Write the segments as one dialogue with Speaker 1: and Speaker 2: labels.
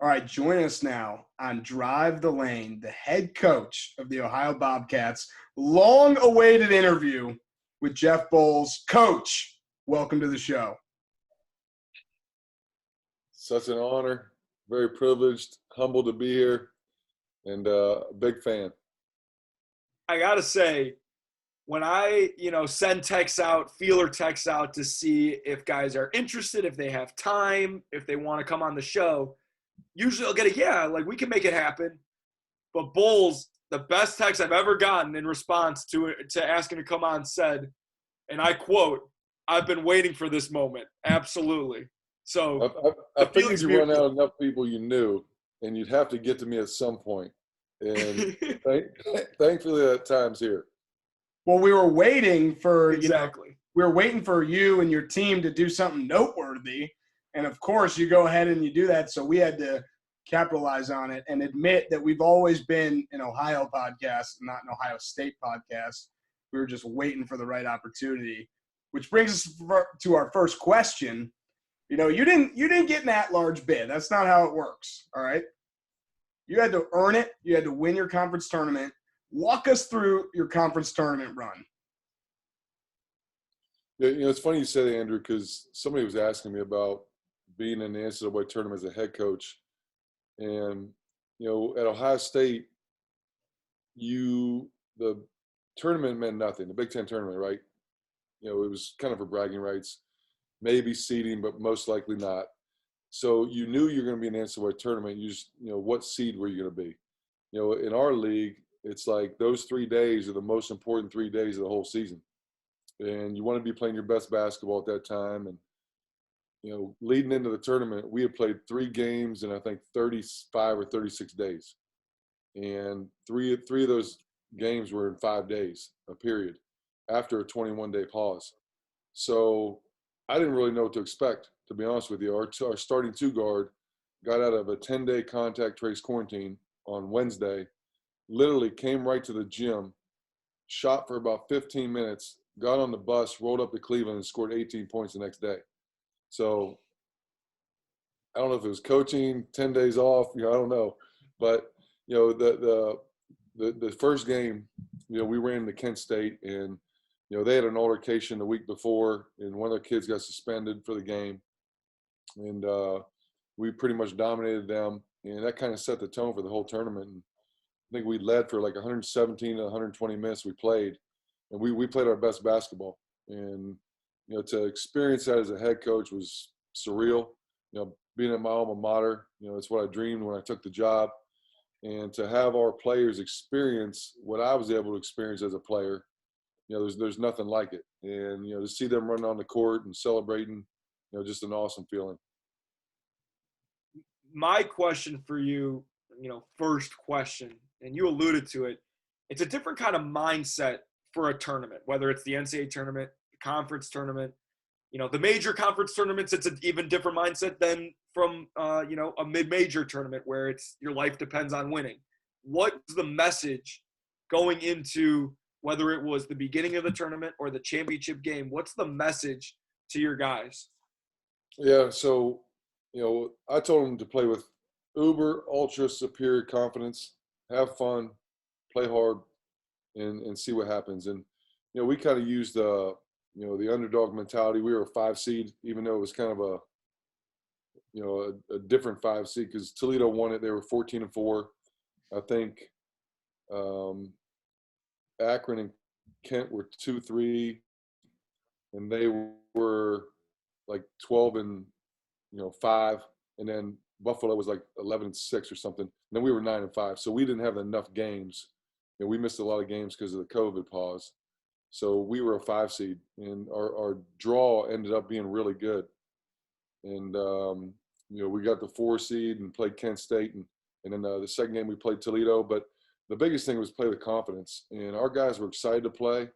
Speaker 1: All right, join us now on Drive the Lane, the head coach of the Ohio Bobcats. Long-awaited interview with Jeff Boals. Coach, welcome to the show.
Speaker 2: Such an honor. Very privileged, humbled to be here, and a big fan.
Speaker 3: I got to say, when I, send texts out, feeler texts out to see if guys are interested, if they have time, if they want to come on the show, usually I'll get a yeah, like we can make it happen. But Boals, the best text I've ever gotten in response to asking to come on said, and I quote, "I've been waiting for this moment." Absolutely. So
Speaker 2: I figured you run out enough people you knew, and you'd have to get to me at some point. And thankfully that time's here.
Speaker 1: Well, we were waiting for
Speaker 3: exactly.
Speaker 1: We were waiting for you and your team to do something noteworthy, and of course, you go ahead and you do that. So we had to capitalize on it and admit that we've always been an Ohio podcast, not an Ohio State podcast. We were just waiting for the right opportunity, which brings us to our first question. You didn't get an at-large bid. That's not how it works. All right. You had to earn it. You had to win your conference tournament. Walk us through your conference tournament run.
Speaker 2: Yeah, it's funny you say that, Andrew, because somebody was asking me about being in the NCAA tournament as a head coach. And, at Ohio State, the tournament meant nothing, the Big Ten tournament, right? It was kind of for bragging rights, maybe seeding, but most likely not. So you knew you were going to be in the NCAA tournament. You just, what seed were you going to be? In our league, it's like those 3 days are the most important 3 days of the whole season. And you want to be playing your best basketball at that time. And, leading into the tournament, we had played 3 games in, I think, 35 or 36 days. And three of those games were in 5 days, a period, after a 21-day pause. So I didn't really know what to expect, to be honest with you. Our starting 2 guard got out of a 10-day contact trace quarantine on Wednesday, literally came right to the gym, shot for about 15 minutes, got on the bus, rolled up to Cleveland, and scored 18 points the next day. So I don't know if it was coaching, 10 days off, I don't know. But, the first game, we ran to Kent State, and, they had an altercation the week before, and one of their kids got suspended for the game. And we pretty much dominated them, and that kind of set the tone for the whole tournament. And I think we led for like 117 to 120 minutes we played, and we played our best basketball. And, to experience that as a head coach was surreal. Being at my alma mater, it's what I dreamed when I took the job. And to have our players experience what I was able to experience as a player, there's nothing like it. And, to see them running on the court and celebrating, just an awesome feeling.
Speaker 3: My question for you, first question, and you alluded to it, it's a different kind of mindset for a tournament, whether it's the NCAA tournament, the conference tournament, the major conference tournaments, it's an even different mindset than from, a mid-major tournament where it's your life depends on winning. What's the message going into whether it was the beginning of the tournament or the championship game? What's the message to your guys?
Speaker 2: Yeah, so, I told them to play with uber, ultra superior confidence, have fun, play hard, and see what happens. And, we kind of used the underdog mentality. We were a 5 seed, even though it was kind of a different 5 seed because Toledo won it. They were 14-4. I think Akron and Kent were 2-3, and they were like 12-5, and then Buffalo was like 11-6 or something. And then we were 9-5, so we didn't have enough games. We missed a lot of games because of the COVID pause. So we were a 5 seed, and our draw ended up being really good. And we got the 4 seed and played Kent State, and then the second game we played Toledo. But the biggest thing was play with confidence, and our guys were excited to play.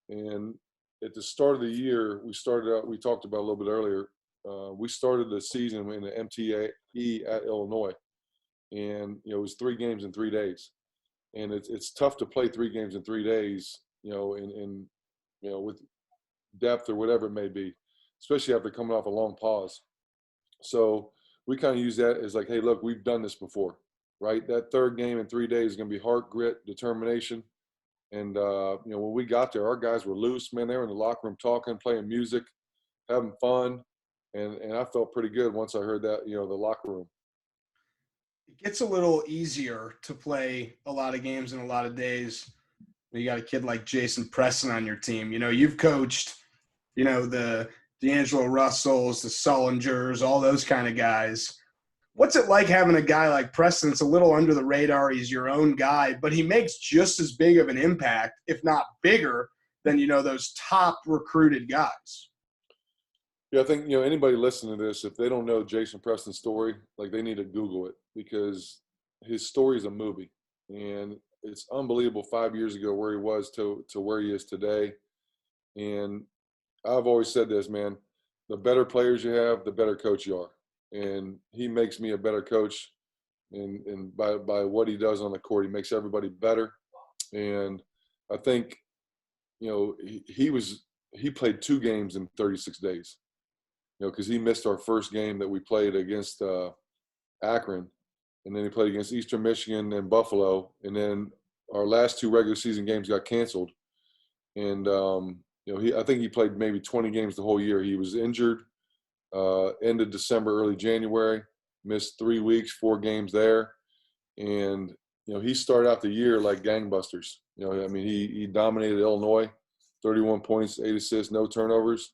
Speaker 2: And at the start of the year, we talked about a little bit earlier, we started the season in the MTE at Illinois, and it was 3 games in 3 days, and it's tough to play 3 games in 3 days, with depth or whatever it may be, especially after coming off a long pause. So we kind of use that as like, hey, look, we've done this before, right? That third game in 3 days is going to be heart, grit, determination. And, when we got there, our guys were loose, man. They were in the locker room talking, playing music, having fun. And I felt pretty good once I heard that, the locker room.
Speaker 1: It gets a little easier to play a lot of games in a lot of days. You got a kid like Jason Preston on your team. You've coached, the D'Angelo Russells, the Sullingers, all those kind of guys. What's it like having a guy like Preston? It's a little under the radar. He's your own guy, but he makes just as big of an impact, if not bigger, than, those top recruited guys.
Speaker 2: Yeah, I think, anybody listening to this, if they don't know Jason Preston's story, like they need to Google it because his story is a movie. And it's unbelievable 5 years ago where he was to where he is today. And I've always said this, man, the better players you have, the better coach you are. And he makes me a better coach. And by what he does on the court, he makes everybody better. And I think, he played 2 games in 36 days. Because he missed our first game that we played against Akron, and then he played against Eastern Michigan and Buffalo, and then our last 2 regular season games got canceled. And I think he played maybe 20 games the whole year. He was injured end of December, early January, missed 3 weeks, 4 games there, and he started out the year like gangbusters. He dominated Illinois, 31 points, 8 assists, no turnovers.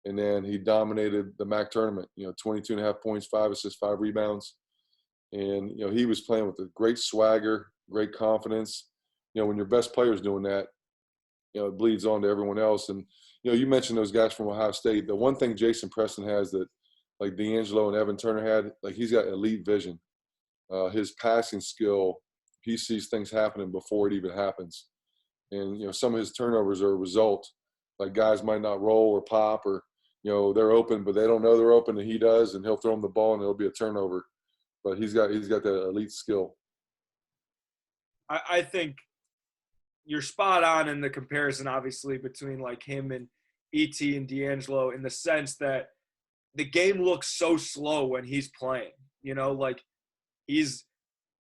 Speaker 2: And then he dominated the MAC tournament, 22.5 points, 5 assists, 5 rebounds. And, he was playing with a great swagger, great confidence. When your best player is doing that, it bleeds on to everyone else. And, you mentioned those guys from Ohio State. The one thing Jason Preston has that, like D'Angelo and Evan Turner had, like he's got elite vision. His passing skill, he sees things happening before it even happens. And, some of his turnovers are a result. Like guys might not roll or pop or, they're open, but they don't know they're open, and he does, and he'll throw them the ball, and it'll be a turnover. But he's got that elite skill.
Speaker 3: I think you're spot on in the comparison, obviously, between like him and ET and D'Angelo in the sense that the game looks so slow when he's playing. Like he's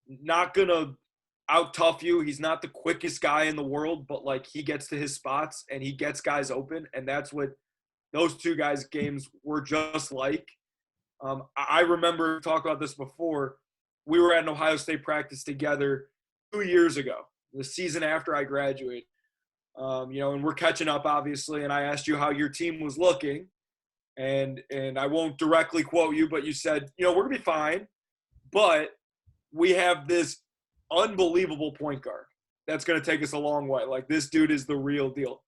Speaker 3: not gonna out tough you. He's not the quickest guy in the world, but like he gets to his spots and he gets guys open, and that's what those 2 guys' games were just like. I remember talking about this before. We were at an Ohio State practice together 2 years ago, the season after I graduated. And we're catching up, obviously, and I asked you how your team was looking, and I won't directly quote you, but you said, we're going to be fine, but we have this unbelievable point guard that's going to take us a long way. Like, this dude is the real deal.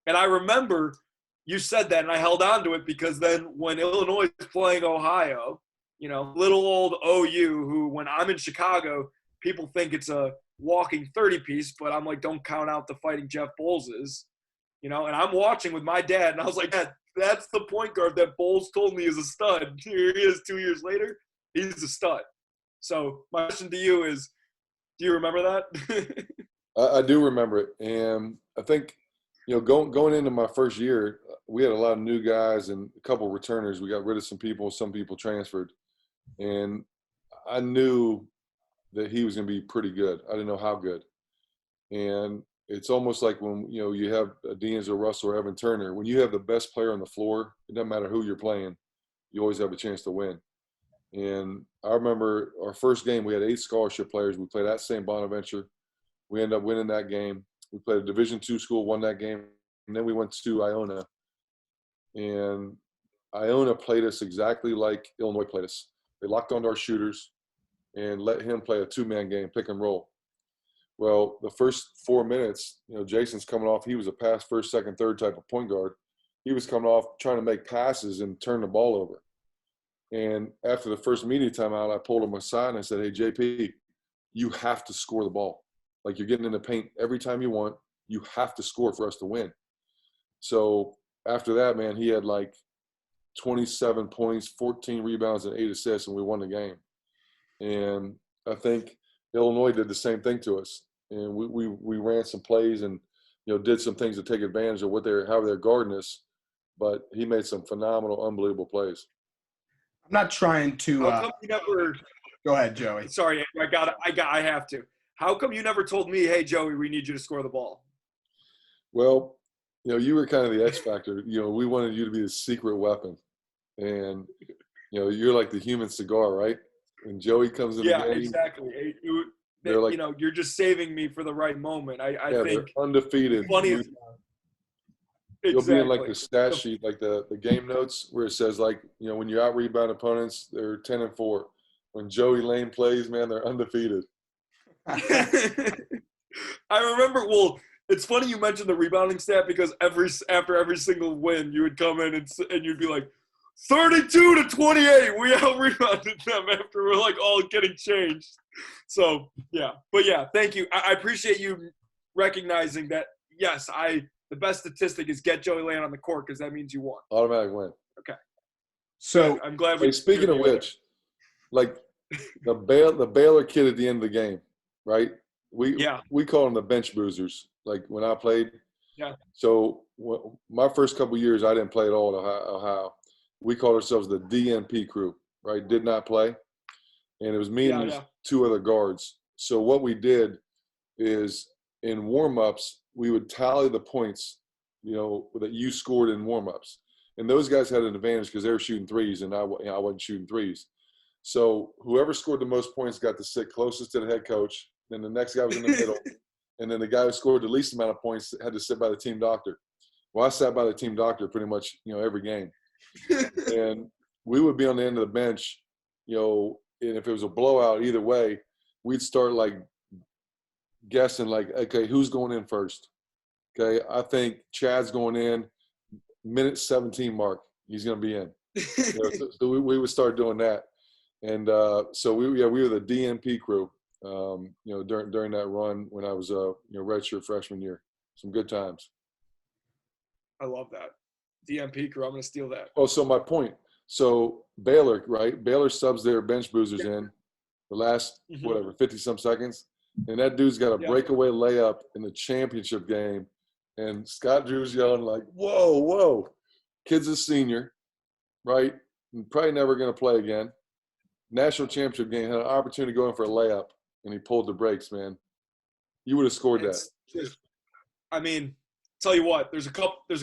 Speaker 3: And I remember you said that, and I held on to it because then when Illinois is playing Ohio, little old OU, who when I'm in Chicago, people think it's a walking 30-piece, but I'm like, don't count out the Fighting Jeff Boalses, and I'm watching with my dad, and I was like, that's the point guard that Boals told me is a stud. Here he is 2 years later. He's a stud. So my question to you is, do you remember that?
Speaker 2: I do remember it. And I think, going into my first year, we had a lot of new guys and a couple of returners. We got rid of some people transferred. And I knew that he was going to be pretty good. I didn't know how good. And it's almost like when, you have a D'Angelo Russell or Evan Turner, when you have the best player on the floor, it doesn't matter who you're playing, you always have a chance to win. And I remember our first game, we had 8 scholarship players. We played at St. Bonaventure. We ended up winning that game. We played a Division II school, won that game. And then we went to Iona. And Iona played us exactly like Illinois played us. They locked onto our shooters and let him play a 2-man game, pick and roll. Well, the first 4 minutes, Jason's coming off. He was a pass first, second, third type of point guard. He was coming off trying to make passes and turn the ball over. And after the first media timeout, I pulled him aside and I said, hey, JP, you have to score the ball. Like, you're getting in the paint every time you want. You have to score for us to win. So after that, man, he had like 27 points, 14 rebounds, and 8 assists, and we won the game. And I think Illinois did the same thing to us. And we ran some plays and, did some things to take advantage of how they're guarding us. But he made some phenomenal, unbelievable plays.
Speaker 1: I'm not trying to.
Speaker 3: How come you never?
Speaker 1: Go ahead, Joey.
Speaker 3: Sorry, Andrew, I have to. How come you never told me, hey, Joey, we need you to score the ball?
Speaker 2: Well, you were kind of the X factor. We wanted you to be the secret weapon, and you're like the human cigar, right? When Joey comes in the game,
Speaker 3: exactly.
Speaker 2: They're like,
Speaker 3: you're just saving me for the right moment. I think
Speaker 2: they're undefeated.
Speaker 3: Funny.
Speaker 2: You'll be in like the stat sheet, like the game notes, where it says like, when you out rebound opponents, they're 10-4. When Joey Lane plays, man, they're undefeated.
Speaker 3: I remember. Well, it's funny you mentioned the rebounding stat because after every single win, you would come in and you'd be like, 32-28. We out rebounded them after we're like all getting changed. So yeah, but yeah, thank you. I appreciate you recognizing that. Yes, the best statistic is get Joey Lane on the court because that means you won.
Speaker 2: Automatic win.
Speaker 3: Okay.
Speaker 1: So
Speaker 3: I'm glad.
Speaker 2: Hey, speaking of which, like the Baylor kid at the end of the game, right? We call them the bench boozers. Like when I played.
Speaker 3: Yeah.
Speaker 2: So my first couple of years, I didn't play at all at Ohio. We called ourselves the DNP crew, right? Did not play. And it was me and two other guards. So what we did is in warm-ups, we would tally the points, that you scored in warm-ups. And those guys had an advantage because they were shooting threes and I wasn't shooting threes. So whoever scored the most points got to sit closest to the head coach. Then the next guy was in the middle. And then the guy who scored the least amount of points had to sit by the team doctor. Well, I sat by the team doctor pretty much, every game. And we would be on the end of the bench, and if it was a blowout either way, we'd start like guessing like, okay, who's going in first? Okay, I think Chad's going in minute 17 mark. He's going to be in. So we would start doing that. And so we were the DNP crew, during that run when I was redshirt freshman year. Some good times.
Speaker 3: I love that. DNP crew. I'm going to steal that.
Speaker 2: Oh, so my point. So Baylor, right? Baylor subs their bench boozers in the last, 50-some seconds. And that dude's got a breakaway layup in the championship game. And Scott Drew's yelling like, whoa, whoa. Kid's a senior, right? And probably never going to play again. National championship game, had an opportunity to go in for a layup, and he pulled the brakes, man. You would have scored that.
Speaker 3: I mean, tell you what, there's a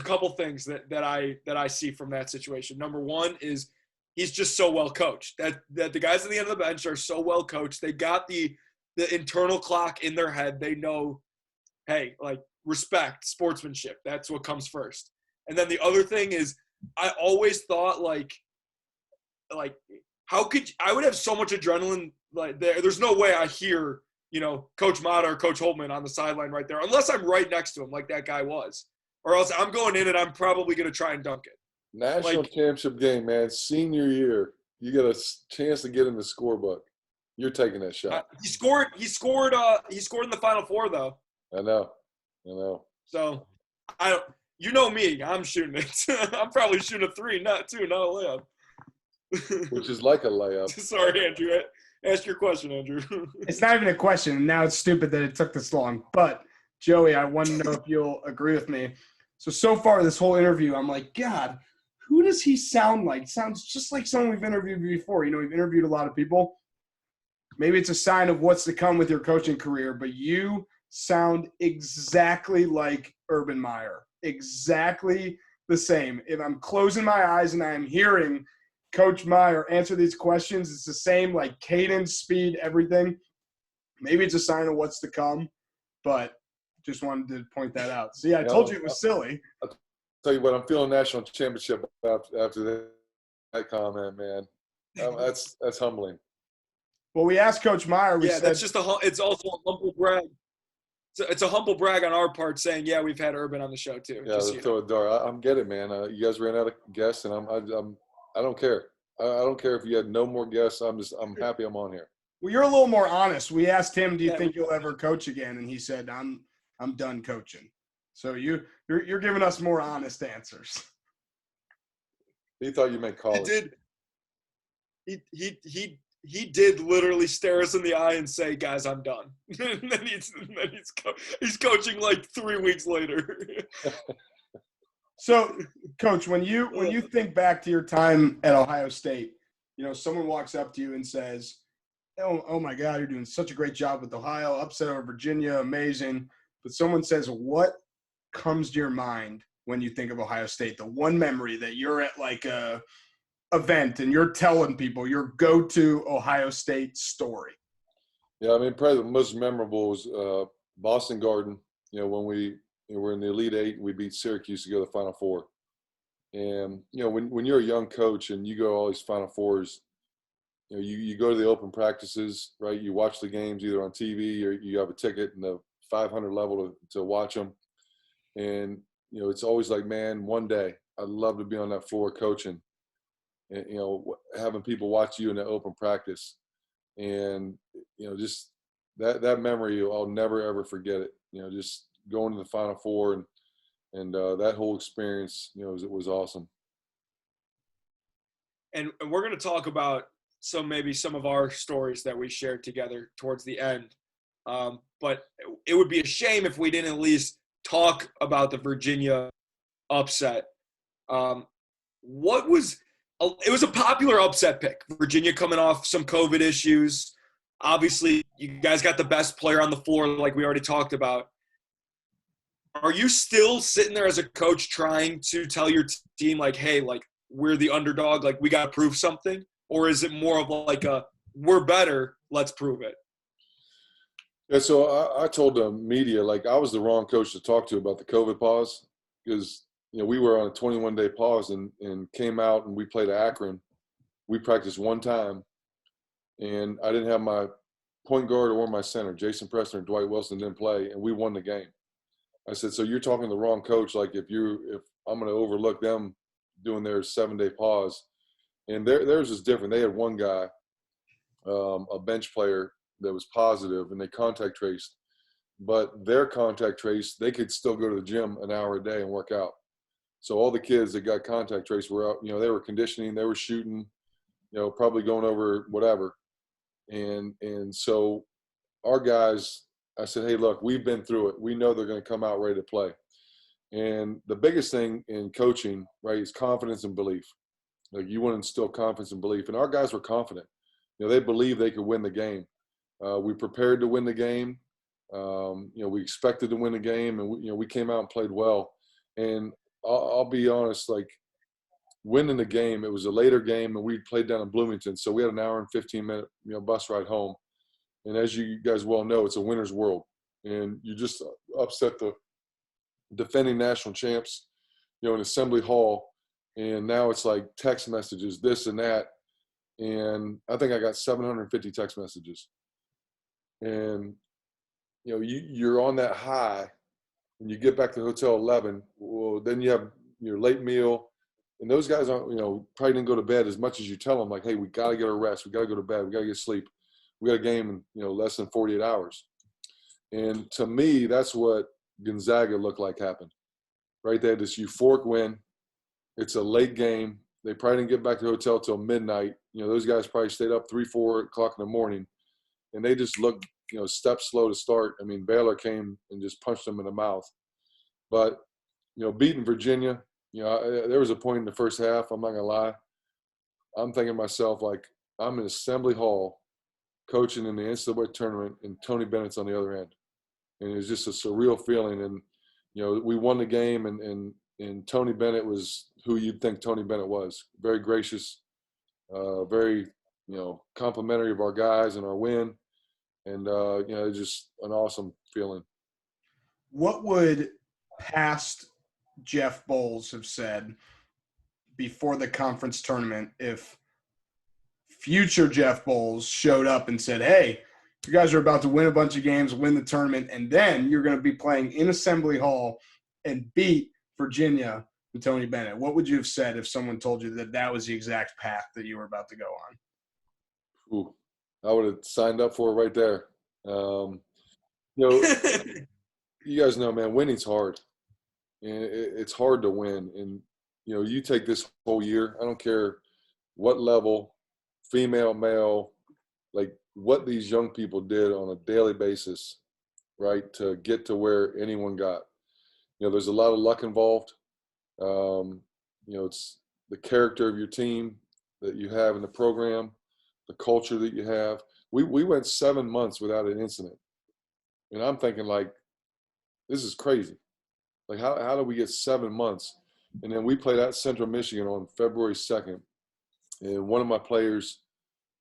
Speaker 3: couple things that I see from that situation. Number one is he's just so well coached. That the guys at the end of the bench are so well coached. They got the internal clock in their head. They know, hey, like respect, sportsmanship. That's what comes first. And then the other thing is, I always thought like how could I would have so much adrenaline like there's no way I hear Coach Mata or Coach Holtman on the sideline right there, unless I'm right next to him like that guy was. Or else I'm going in and I'm probably going to try and dunk it.
Speaker 2: National championship game, man. Senior year. You get a chance to get in the scorebook. You're taking that shot.
Speaker 3: He scored in the Final Four, though.
Speaker 2: I know.
Speaker 3: So, you know me. I'm shooting it. I'm probably shooting a 3, not 2, not a layup.
Speaker 2: Which is like a layup.
Speaker 3: Sorry, Andrew. Ask your question, Andrew.
Speaker 1: It's not even a question, and now it's stupid that it took this long. But, Joey, I want to know if you'll agree with me. So far this whole interview, I'm like, God, who does he sound like? Sounds just like someone we've interviewed before. We've interviewed a lot of people. Maybe it's a sign of what's to come with your coaching career, but you sound exactly like Urban Meyer. Exactly the same. If I'm closing my eyes and I'm hearing Coach Meyer answer these questions, it's the same, like cadence, speed, everything. Maybe it's a sign of what's to come, but just wanted to point that out. So, yeah, I told you it was silly.
Speaker 2: I'll tell you what, I'm feeling national championship after that comment, man. That's humbling.
Speaker 1: Well, we asked Coach Meyer.
Speaker 3: That's just it's also a humble brag. It's a humble brag on our part saying, yeah, we've had Urban on the show too.
Speaker 2: Yeah, throw a dart. I'm getting it, man. You guys ran out of guests, and I don't care. I don't care if you had no more guests. I'm happy I'm on here.
Speaker 1: Well, you're a little more honest. We asked him, do you think you'll ever coach again? And he said, I'm done coaching. So you're giving us more honest answers.
Speaker 2: He thought you meant college.
Speaker 3: He did literally stare us in the eye and say, guys, I'm done. and then he's coaching like 3 weeks later.
Speaker 1: So, Coach, when you think back to your time at Ohio State, someone walks up to you and says, oh my God, you're doing such a great job with Ohio, upset over Virginia, amazing. But someone says, what comes to your mind when you think of Ohio State? The one memory that you're at like a event and you're telling people your go-to Ohio State story.
Speaker 2: Yeah, I mean, probably the most memorable was Boston Garden. When we were in the Elite Eight, we beat Syracuse to go to the Final Four. And when you're a young coach and you go to all these Final Fours, you go to the open practices, right? You watch the games either on TV or you have a ticket in the 500 level to watch them. And it's always like, man, one day I'd love to be on that floor coaching, and having people watch you in the open practice. And just that memory, I'll never ever forget it. Just going to the Final Four and that whole experience, it was awesome.
Speaker 3: And we're going to talk about some of our stories that we shared together towards the end. But it would be a shame if we didn't at least talk about the Virginia upset. It was a popular upset pick. Virginia coming off some COVID issues. Obviously, you guys got the best player on the floor, like we already talked about. Are you still sitting there as a coach trying to tell your team, like, hey, like, we're the underdog, like, we got to prove something? Or is it more of like we're better, let's prove it?
Speaker 2: Yeah, so I told the media, like, I was the wrong coach to talk to about the COVID pause because, we were on a 21-day pause and came out and we played Akron. We practiced one time, and I didn't have my point guard or my center. Jason Preston or Dwight Wilson didn't play, and we won the game. I said, so you're talking to the wrong coach, like if I'm going to overlook them doing their 7-day pause. And theirs is different. They had one guy, a bench player, that was positive, and they contact traced. But their contact trace, they could still go to the gym an hour a day and work out. So all the kids that got contact traced were out, they were conditioning, they were shooting, probably going over whatever. And so our guys, I said, hey, look, we've been through it. We know they're going to come out ready to play. And the biggest thing in coaching, right, is confidence and belief. Like, you want to instill confidence and belief. And our guys were confident. They believed they could win the game. We prepared to win the game. We expected to win the game, and we came out and played well. And I'll be honest, like, winning the game, it was a later game, and we played down in Bloomington, so we had an hour and 15-minute bus ride home. And as you guys well know, it's a winner's world, and you just upset the defending national champs, in Assembly Hall, and now it's like text messages, this and that, and I think I got 750 text messages. And you're on that high, and you get back to the hotel 11. Well, then you have your late meal, and those guys aren't, probably didn't go to bed as much as you tell them. Like, hey, we got to get our rest, we got to go to bed, we got to get sleep. We got a game in less than 48 hours. And to me, that's what Gonzaga looked like happened. Right, they had this euphoric win. It's a late game. They probably didn't get back to the hotel till midnight. Those guys probably stayed up 3-4 o'clock in the morning, and they just looked steps slow to start. I mean, Baylor came and just punched them in the mouth. But beating Virginia, there was a point in the first half, I'm not gonna lie, I'm thinking to myself, like, I'm in Assembly Hall coaching in the NCAA tournament, and Tony Bennett's on the other end. And it was just a surreal feeling. And, we won the game, and Tony Bennett was who you'd think Tony Bennett was. Very gracious, very, complimentary of our guys and our win. And, just an awesome feeling.
Speaker 1: What would past Jeff Boals have said before the conference tournament if future Jeff Boals showed up and said, hey, you guys are about to win a bunch of games, win the tournament, and then you're going to be playing in Assembly Hall and beat Virginia and Tony Bennett? What would you have said if someone told you that that was the exact path that you were about to go on?
Speaker 2: Ooh, I would have signed up for it right there. You guys know, man, winning's hard. And it's hard to win. And, you take this whole year, I don't care what level, female, male, like what these young people did on a daily basis, right, to get to where anyone got. There's a lot of luck involved. It's the character of your team. that you have in the program, the culture that you have. We went 7 months without an incident. And I'm thinking, like, this is crazy. Like, how do we get 7 months? And then we played at Central Michigan on February 2nd. And one of my players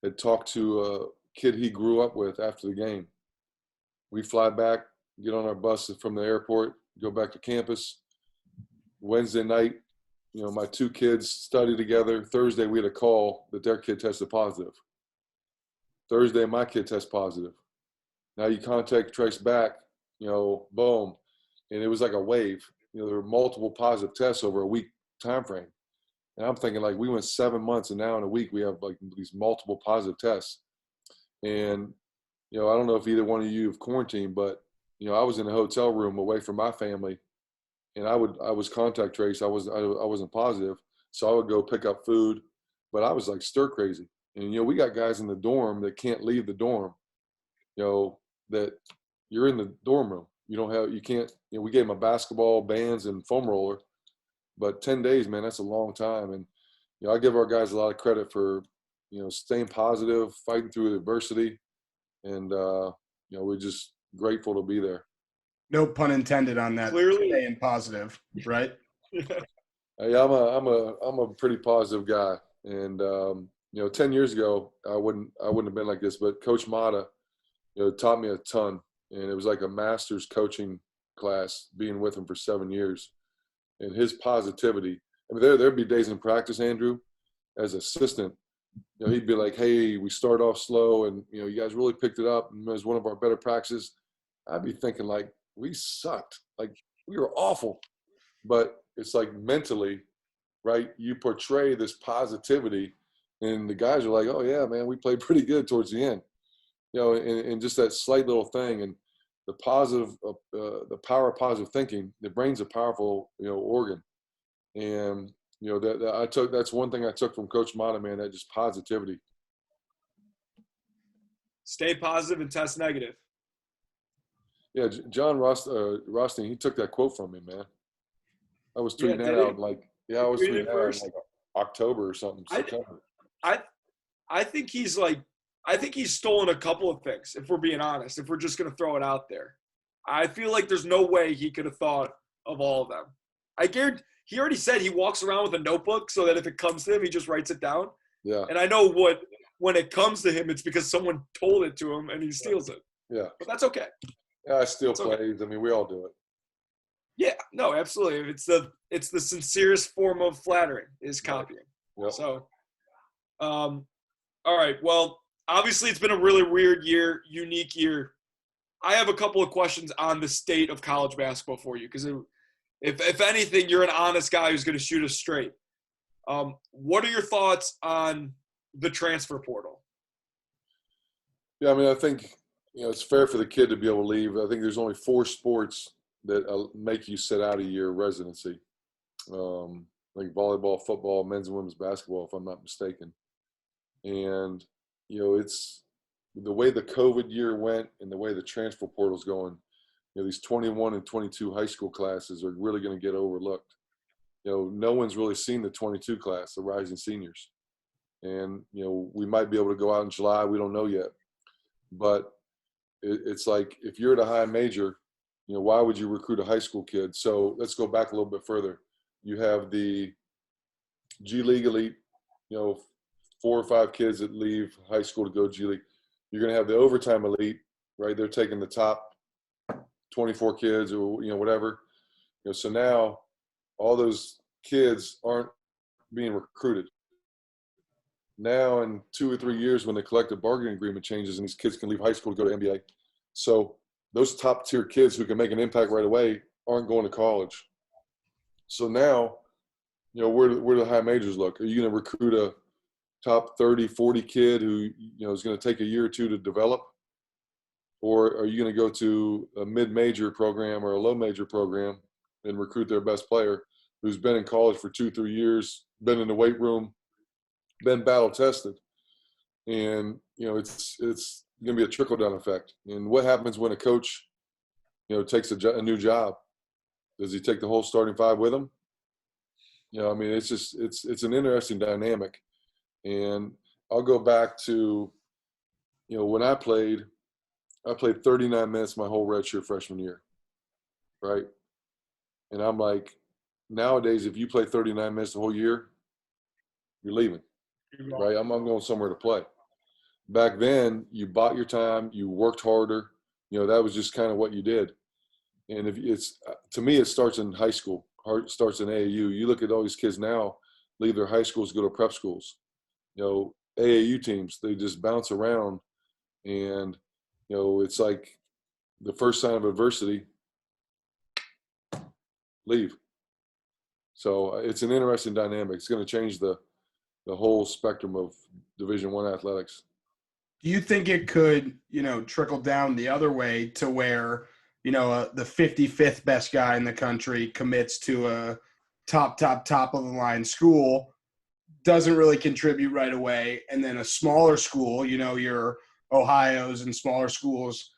Speaker 2: had talked to a kid he grew up with after the game. We fly back, get on our bus from the airport, go back to campus. Wednesday night, my two kids study together. Thursday, we had a call that their kid tested positive. Thursday, my kid tests positive. Now you contact trace back, boom. And it was like a wave. There were multiple positive tests over a week time frame. And I'm thinking, like, we went 7 months, and now in a week we have like these multiple positive tests. And I don't know if either one of you have quarantined, but I was in a hotel room away from my family, and I was contact trace. I wasn't positive, so I would go pick up food, but I was like stir crazy. And we got guys in the dorm that can't leave the dorm. That you're in the dorm room. You can't. We gave them a basketball, bands, and foam roller, but 10 days, man, that's a long time. And I give our guys a lot of credit for staying positive, fighting through adversity, and we're just grateful to be there.
Speaker 1: No pun intended on that.
Speaker 3: Clearly,
Speaker 1: staying positive, right?
Speaker 2: Hey, I'm a pretty positive guy, and 10 years ago I wouldn't have been like this. But Coach Mata, taught me a ton, and it was like a master's coaching class being with him for 7 years, and his positivity. I mean, there'd be days in practice, Andrew, as assistant. He'd be like, "Hey, we start off slow, and you guys really picked it up, and it was one of our better practices." I'd be thinking, like, we sucked, like we were awful, but it's like mentally, right? You portray this positivity, and the guys are like, "Oh yeah, man, we played pretty good towards the end," and just that slight little thing, and the positive, the power of positive thinking. The brain's a powerful, organ, and that's one thing I took from Coach Mata, man, that just positivity.
Speaker 3: stay positive and test negative.
Speaker 2: Yeah, John Rothstein, he took that quote from me, man. I was tweeting that out I was tweeting that out in like October or something, September.
Speaker 3: I think he's stolen a couple of things, if we're being honest, if we're just going to throw it out there. I feel like there's no way he could have thought of all of them. I guarantee he already said he walks around with a notebook so that if it comes to him, he just writes it down.
Speaker 2: Yeah.
Speaker 3: And I know when it comes to him, it's because someone told it to him and he steals it.
Speaker 2: Yeah.
Speaker 3: But that's okay.
Speaker 2: Yeah, I steal plays.
Speaker 3: Okay.
Speaker 2: I mean, we all do it.
Speaker 3: Yeah, no, absolutely. It's the sincerest form of flattering is copying.
Speaker 2: Yep.
Speaker 3: So, all right. Well, obviously it's been a really weird year, unique year. I have a couple of questions on the state of college basketball for you because if anything, you're an honest guy who's going to shoot us straight. What are your thoughts on the transfer portal?
Speaker 2: Yeah, I mean, I think it's fair for the kid to be able to leave. I think there's only 4 sports that make you sit out a year residency, like volleyball, football, men's and women's basketball, if I'm not mistaken. And it's the way the COVID year went and the way the transfer portal's going. These 21 and 22 high school classes are really going to get overlooked. No one's really seen the 22 class, the rising seniors. And, we might be able to go out in July. We don't know yet. But it's like if you're at a high major, why would you recruit a high school kid? So let's go back a little bit further. You have the G League elite, 4 or 5 kids that leave high school to go G League. You're going to have the overtime elite, right? They're taking the top 24 kids or, whatever. So now all those kids aren't being recruited. Now in 2 or 3 years when the collective bargaining agreement changes and these kids can leave high school to go to NBA. So those top tier kids who can make an impact right away aren't going to college. So now, where do the high majors look? Are you going to recruit a top 30, 40 kid who, is going to take a year or 2 to develop? Or are you going to go to a mid-major program or a low-major program and recruit their best player who's been in college for 2-3 years, been in the weight room, been battle-tested? And, it's going to be a trickle-down effect. And what happens when a coach, takes a new job? Does he take the whole starting 5 with him? I mean, it's an interesting dynamic. And I'll go back to, when I played 39 minutes my whole redshirt freshman year, right? And I'm like, nowadays, if you play 39 minutes the whole year, you're leaving, right? I'm going somewhere to play. Back then, you bought your time, you worked harder. That was just kind of what you did. And to me, it starts in high school. It starts in AAU. You look at all these kids now, leave their high schools, go to prep schools. AAU teams, they just bounce around, and it's like the first sign of adversity, leave. So it's an interesting dynamic. It's going to change the whole spectrum of Division I athletics.
Speaker 1: Do you think it could, trickle down the other way to where, the 55th best guy in the country commits to a top of the line school, doesn't really contribute right away, and then a smaller school, your Ohio's and smaller schools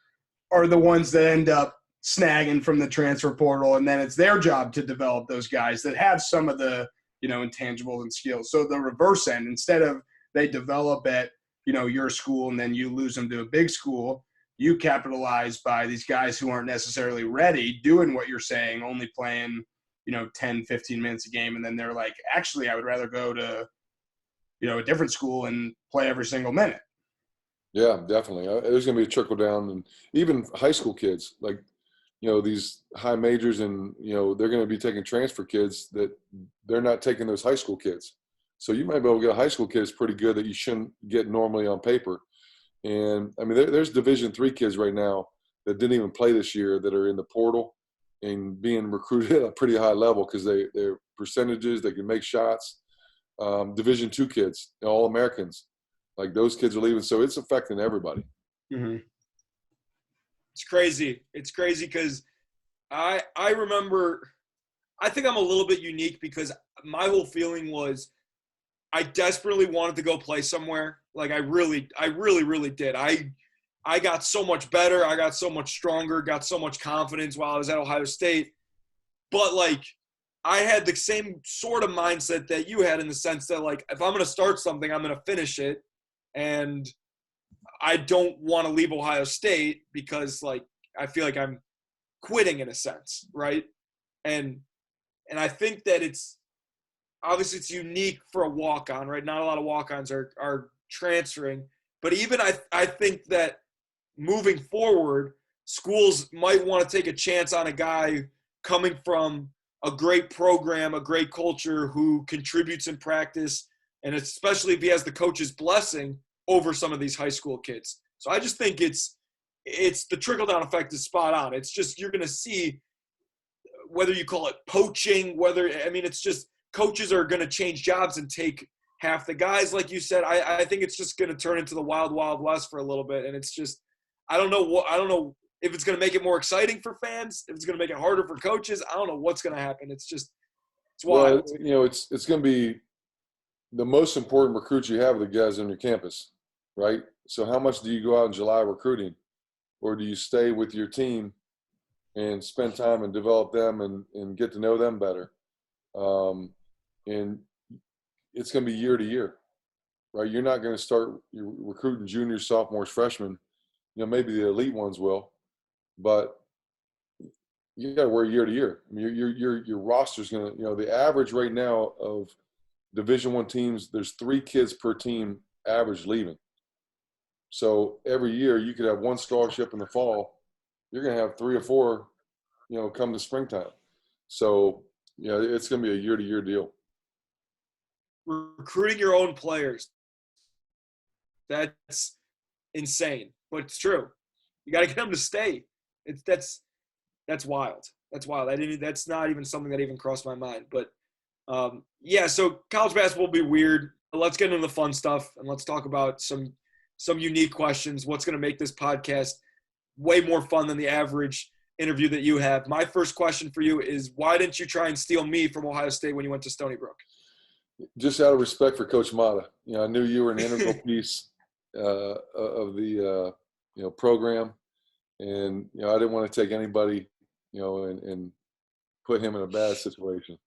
Speaker 1: are the ones that end up snagging from the transfer portal, and then it's their job to develop those guys that have some of the, intangibles and skills. So the reverse end, instead of they develop at, your school and then you lose them to a big school, you capitalize by these guys who aren't necessarily ready doing what you're saying, only playing, 10, 15 minutes a game. And then they're like, actually, I would rather go to, a different school and play every single minute.
Speaker 2: Yeah, definitely. There's going to be a trickle down, and even high school kids, like, these high majors, and, they're going to be taking transfer kids that they're not taking those high school kids. So you might be able to get a high school kid that's pretty good that you shouldn't get normally on paper. And I mean, there's Division III kids right now that didn't even play this year that are in the portal and being recruited at a pretty high level because they're percentages, they can make shots. Division II kids, All-Americans, like those kids are leaving. So it's affecting everybody.
Speaker 1: Mm-hmm.
Speaker 3: It's crazy. It's crazy because I remember, I think I'm a little bit unique because my whole feeling was I desperately wanted to go play somewhere. Like I really did. I got so much better. I got so much stronger, got so much confidence while I was at Ohio State. But like I had the same sort of mindset that you had in the sense that like if I'm going to start something, I'm going to finish it. And I don't want to leave Ohio State because like I feel like I'm quitting in a sense, right? And I think that it's obviously it's unique for a walk-on, right? Not a lot of walk-ons are transferring, but even I think that moving forward, schools might want to take a chance on a guy coming from a great program, a great culture, who contributes in practice, and especially if he has the coach's blessing over some of these high school kids. So I just think it's the trickle-down effect is spot on. It's just you're going to see whether you call it poaching, it's just coaches are going to change jobs and take half the guys, like you said. I think it's just going to turn into the wild, wild west for a little bit, and it's just I don't know if it's going to make it more exciting for fans, if it's going to make it harder for coaches. I don't know what's going to happen. It's wild.
Speaker 2: Well, it's going to be the most important recruits you have are the guys on your campus, right? So how much do you go out in July recruiting, or do you stay with your team and spend time and develop them and get to know them better? And it's going to be year to year, right? You're not going to start recruiting juniors, sophomores, freshmen. Maybe the elite ones will, but you got to work year to year. I mean, your roster's going to, the average right now of Division I teams, there's 3 kids per team average leaving. So every year you could have 1 scholarship in the fall. You're going to have 3 or 4, come to springtime. So, it's going to be a year-to-year deal.
Speaker 3: Recruiting your own players, that's insane, but it's true. You got to get them to stay. That's wild. That's wild. That's not even something that even crossed my mind. But so college basketball will be weird. Let's get into the fun stuff and let's talk about some unique questions. What's going to make this podcast way more fun than the average interview that you have. My first question for you is, why didn't you try and steal me from Ohio State when you went to Stony Brook?
Speaker 2: Just out of respect for Coach Mata. I knew you were an integral piece of the program, and I didn't want to take anybody and put him in a bad situation.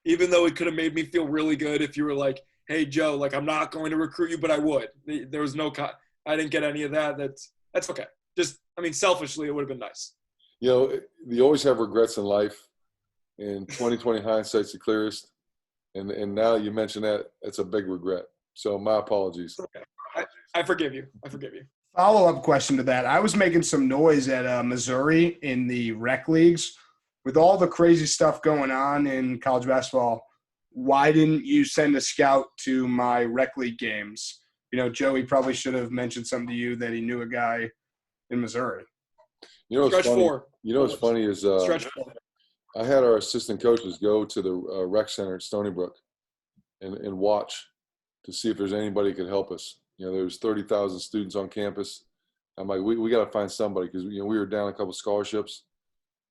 Speaker 3: Even though it could have made me feel really good if you were like, hey, Joe, like, I'm not going to recruit you, but I would. There was no I didn't get any of that. That's okay. Just, I mean, selfishly, it would have been nice.
Speaker 2: You know, you always have regrets in life. And 2020 hindsight's the clearest. And now you mention that, it's a big regret. So my apologies.
Speaker 3: Okay. I forgive you. I forgive you.
Speaker 1: Follow-up question to that. I was making some noise at Missouri in the rec leagues. With all the crazy stuff going on in college basketball, why didn't you send a scout to my rec league games? You know, Joey probably should have mentioned something to you that he knew a guy in Missouri.
Speaker 2: You know what's
Speaker 3: Stretch
Speaker 2: funny?
Speaker 3: four.
Speaker 2: You know what's funny is
Speaker 3: Stretch four.
Speaker 2: I had our assistant coaches go to the rec center at Stony Brook and watch to see if there's anybody who could help us. You know, there's 30,000 students on campus. I'm like, we got to find somebody because, you know, we were down a couple scholarships.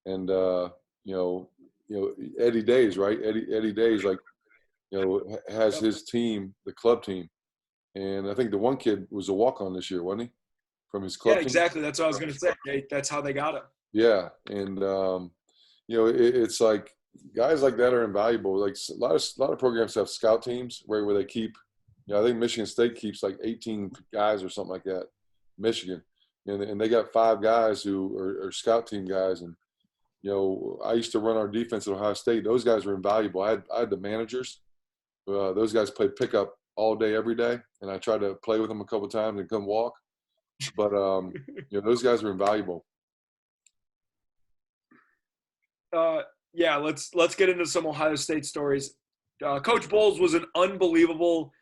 Speaker 2: And, you know, Eddie Days, right? Eddie Days, like, you know, has his team, the club team. And I think the one kid was a walk-on this year, wasn't he? From his club team?
Speaker 3: Exactly. That's what I was going to say. That's how they got him.
Speaker 2: Yeah. And, you know, it's like guys like that are invaluable. Like a lot of programs have scout teams where they keep, you know, I think Michigan State keeps like 18 guys or something like that, Michigan. And they got 5 guys who are scout team guys. And, you know, I used to run our defense at Ohio State. Those guys were invaluable. I had the managers. Those guys played pickup all day, every day. And I tried to play with them a couple of times and come walk. But, you know, those guys were invaluable.
Speaker 3: Yeah, let's get into some Ohio State stories. Coach Boals was an unbelievable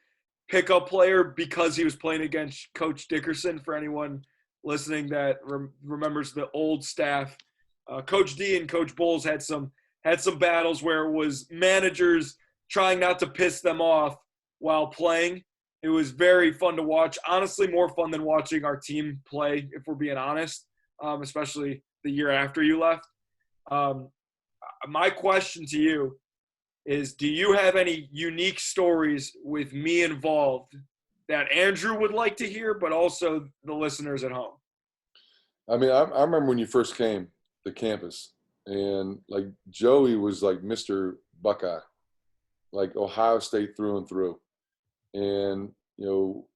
Speaker 3: pickup player because he was playing against Coach Dickerson. For anyone listening that remembers the old staff, Coach D and Coach Boals had some battles where it was managers trying not to piss them off while playing. It was very fun to watch. Honestly, more fun than watching our team play, if we're being honest, especially the year after you left. My question to you is, do you have any unique stories with me involved that Andrew would like to hear, but also the listeners at home?
Speaker 2: I mean, I remember when you first came to campus, and like Joey was like Mr. Buckeye, like Ohio State through and through. And, you know,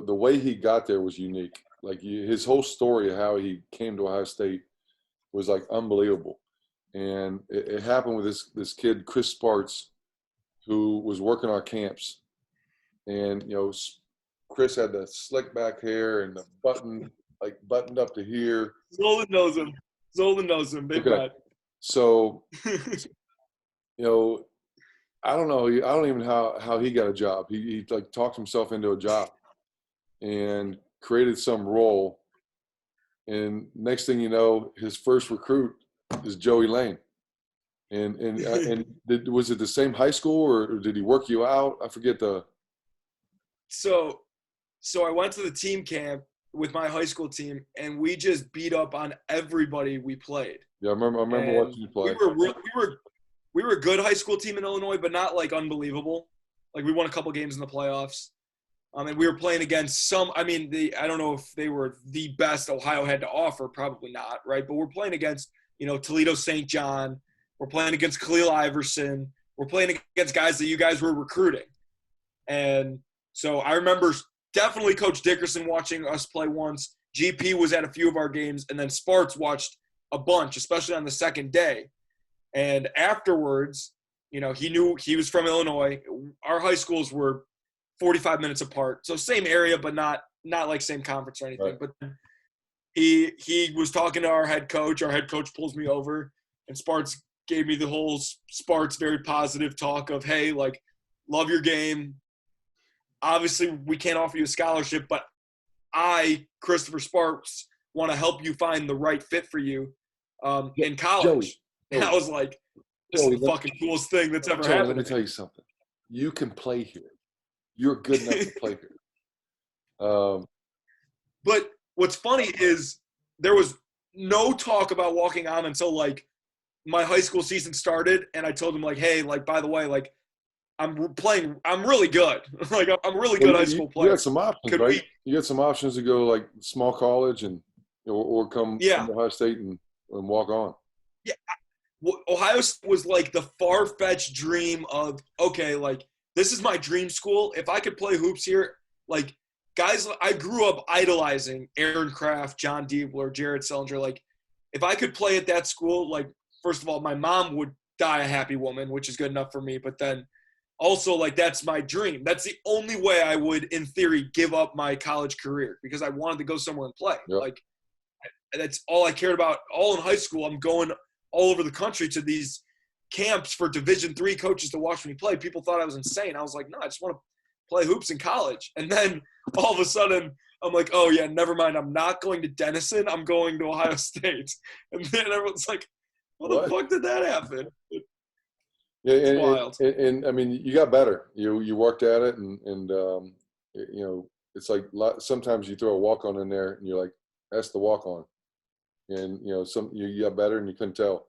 Speaker 2: the way he got there was unique. Like his whole story of how he came to Ohio State was like unbelievable. And it happened with this kid, Chris Sparts, who was working our camps. And, you know, Chris had the slick back hair and the buttoned up to here.
Speaker 3: Zolan knows him. Big bad.
Speaker 2: So, you know, I don't know. I don't even know how he got a job. He like talked himself into a job and created some role. And next thing you know, his first recruit is Joey Lane. And was it the same high school or did he work you out? I forget the.
Speaker 3: So I went to the team camp with my high school team, and we just beat up on everybody we played.
Speaker 2: Yeah, I remember watching you play.
Speaker 3: We were a good high school team in Illinois, but not like unbelievable. Like we won a couple games in the playoffs. And we were playing against I don't know if they were the best Ohio had to offer, probably not, right? But we're playing against, you know, Toledo St. John. We're playing against Khalil Iverson. We're playing against guys that you guys were recruiting. And so I remember definitely Coach Dickerson watching us play once. GP was at a few of our games, and then Sparts watched a bunch, especially on the second day. And afterwards, you know, he knew he was from Illinois. Our high schools were 45 minutes apart. So same area, but not like same conference or anything. Right. But he was talking to our head coach. Our head coach pulls me over, and Sparts gave me the whole Sparts very positive talk of, hey, like, love your game. Obviously, we can't offer you a scholarship, but I, Christopher Sparks, want to help you find the right fit for you in college. Joey. And I was like, this is the fucking coolest thing that's ever happened.
Speaker 2: Let me tell you something. You can play here. You're good enough to play here.
Speaker 3: But what's funny is there was no talk about walking on until, like, my high school season started, and I told him, like, hey, like, by the way, like, I'm really good. Like, I'm a really good high school player.
Speaker 2: You had some options, right? You had some options to go, like, small college and or come to Ohio State and walk on.
Speaker 3: Yeah. Ohio was, like, the far-fetched dream of, okay, like, this is my dream school. If I could play hoops here, like guys, I grew up idolizing Aaron Kraft, John Diebler, Jared Sellinger. Like, if I could play at that school, like, first of all, my mom would die a happy woman, which is good enough for me. But then also, like, that's my dream. That's the only way I would, in theory, give up my college career, because I wanted to go somewhere and play.
Speaker 2: Yep.
Speaker 3: Like, that's all I cared about. All in high school, I'm going all over the country to these camps for Division III coaches to watch me play. People thought I was insane. I was like, no, I just want to play hoops in college. And then all of a sudden, I'm like, oh, yeah, never mind. I'm not going to Denison. I'm going to Ohio State. And then everyone's like, what the fuck did that happen?
Speaker 2: Yeah,
Speaker 3: it's wild.
Speaker 2: And I mean, you got better. You worked at it, and you know, it's like sometimes you throw a walk-on in there, and you're like, that's the walk-on. And you know, you got better, and you couldn't tell.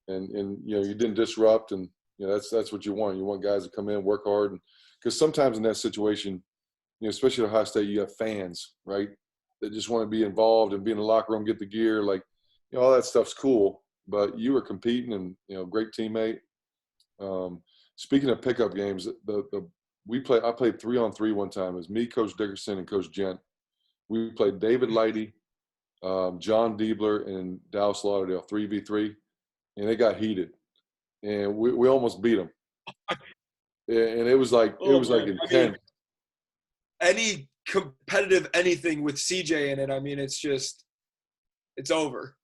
Speaker 2: And you know, you didn't disrupt, and you know, that's what you want. You want guys to come in, work hard, and because sometimes in that situation, you know, especially at Ohio State, you have fans, right, that just want to be involved and be in the locker room, get the gear, like, you know, all that stuff's cool. But you were competing, and you know, great teammate. Speaking of pickup games, I played 3-on-3 one time. It was me, Coach Dickerson, and Coach Gent. We played David Lighty, John Diebler, and Dallas Lauderdale 3v3, and it got heated, and we almost beat them. And it was like intense.
Speaker 3: I mean, any competitive anything with CJ in it, I mean, it's over.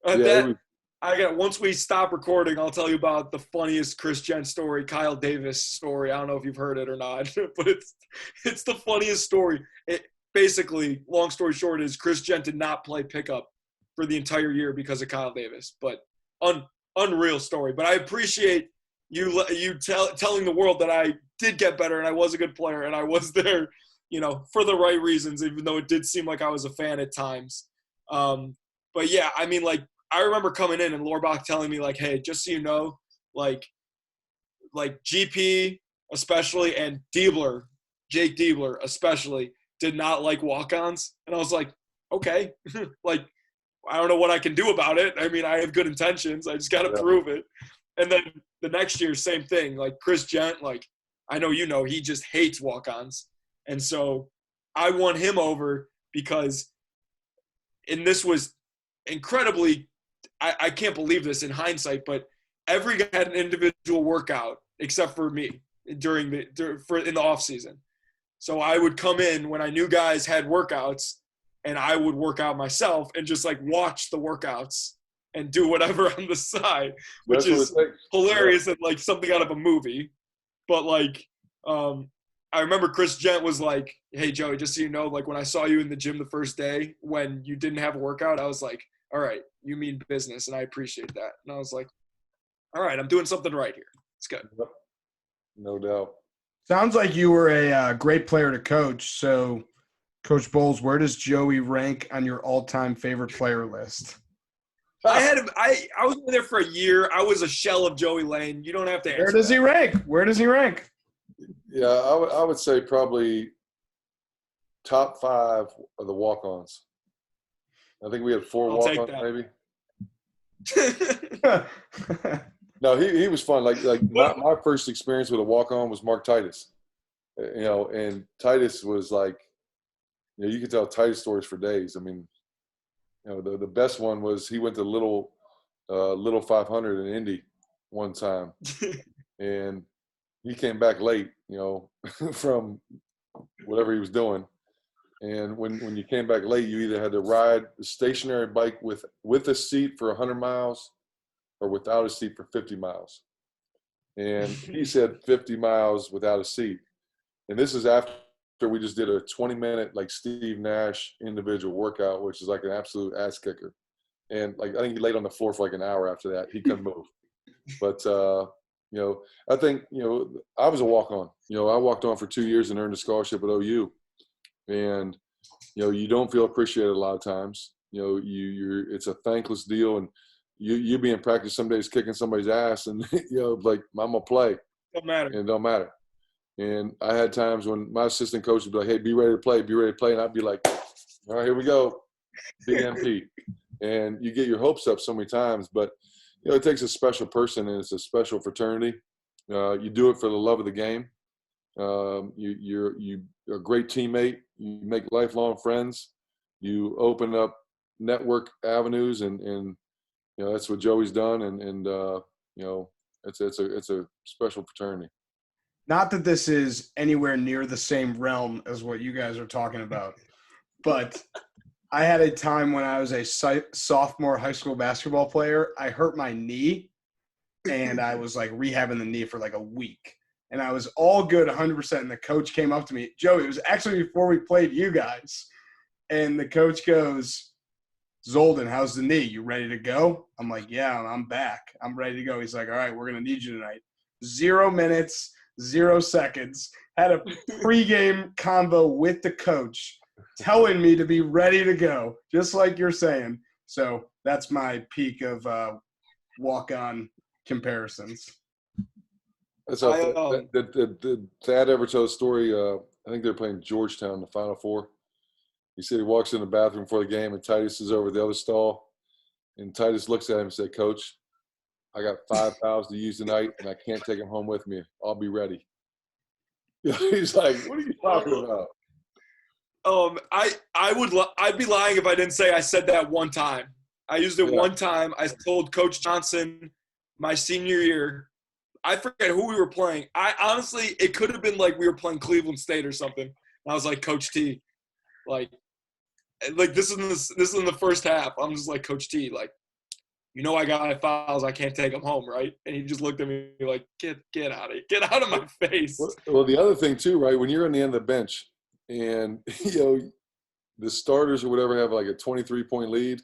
Speaker 3: Once we stop recording, I'll tell you about the funniest Chris Gent story, Kyle Davis story. I don't know if you've heard it or not, but it's the funniest story. It basically, long story short, is Chris Gent did not play pickup for the entire year because of Kyle Davis. But unreal story. But I appreciate you telling the world that I did get better and I was a good player and I was there, you know, for the right reasons, even though it did seem like I was a fan at times. But yeah, I mean, like, I remember coming in and Lorbach telling me, like, hey, just so you know, like GP especially and Diebler, Jake Diebler especially, did not like walk-ons. And I was like, okay, like, I don't know what I can do about it. I mean, I have good intentions. I just got to prove it. And then the next year, same thing. Like Chris Gent, like, I know you know, he just hates walk-ons. And so I won him over because – and this was incredibly – I can't believe this in hindsight, but every guy had an individual workout except for me in the off season. So I would come in when I knew guys had workouts, and I would work out myself and just like watch the workouts and do whatever on the side, which is hilarious and like something out of a movie. But like, I remember Chris Gent was like, hey, Joey, just so you know, like when I saw you in the gym the first day when you didn't have a workout, I was like, all right, you mean business, and I appreciate that. And I was like, all right, I'm doing something right here. It's good.
Speaker 2: No doubt.
Speaker 1: Sounds like you were a great player to coach. So, Coach Boals, where does Joey rank on your all-time favorite player list?
Speaker 3: I had him. I was there for a year. I was a shell of Joey Lane. You don't have to answer.
Speaker 1: Where does he rank? Where does he rank?
Speaker 2: Yeah, I would say probably top 5 of the walk-ons. I think we had 4 walk-ons, maybe. No, he was fun. Like my first experience with a walk-on was Mark Titus. You know, and Titus was like, you know, you could tell Titus stories for days. I mean, you know, the best one was he went to little 500 in Indy one time, and he came back late, you know, from whatever he was doing. And when you came back late, you either had to ride a stationary bike with a seat for 100 miles or without a seat for 50 miles. And he said 50 miles without a seat. And this is after we just did a 20-minute, like, Steve Nash individual workout, which is like an absolute ass kicker. And, like, I think he laid on the floor for like an hour after that. He couldn't move. But, you know, I think, you know, I was a walk-on. You know, I walked on for 2 years and earned a scholarship at OU. And, you know, you don't feel appreciated a lot of times. You know, it's a thankless deal. And you be in practice some days kicking somebody's ass and, you know, like, I'm going to play.
Speaker 3: Don't matter.
Speaker 2: And it don't matter. And I had times when my assistant coach would be like, hey, be ready to play. And I'd be like, all right, here we go. BMP. And you get your hopes up so many times. But, you know, it takes a special person and it's a special fraternity. You do it for the love of the game. You're a great teammate. You make lifelong friends. You open up network avenues, and that's what Joey's done. And it's a special fraternity.
Speaker 1: Not that this is anywhere near the same realm as what you guys are talking about, but I had a time when I was a sophomore high school basketball player. I hurt my knee, and I was like rehabbing the knee for like a week. And I was all good 100%. And the coach came up to me. Joey, it was actually before we played you guys. And the coach goes, Zolden, how's the knee? You ready to go? I'm like, yeah, I'm back. I'm ready to go. He's like, all right, we're going to need you tonight. 0 minutes, 0 seconds. Had a pregame convo with the coach telling me to be ready to go, just like you're saying. So that's my peak of walk-on comparisons.
Speaker 2: That's the Thad Everto's story. I think they're playing Georgetown in the Final Four. He said he walks in the bathroom before the game, and Titus is over the other stall. And Titus looks at him and said, "Coach, I got 5 fouls to use tonight, and I can't take them home with me. I'll be ready." He's like, "What are you talking about?"
Speaker 3: I'd be lying if I didn't say I said that one time. I used it one time. I told Coach Johnson my senior year. I forget who we were playing. I honestly, it could have been like we were playing Cleveland State or something. And I was like, Coach T, like this is in the first half. I'm just like, Coach T, like, I got my fouls. I can't take them home, right? And he just looked at me like, get out of my face.
Speaker 2: Well, the other thing too, right? When you're on the end of the bench, and the starters or whatever have like a 23-point lead,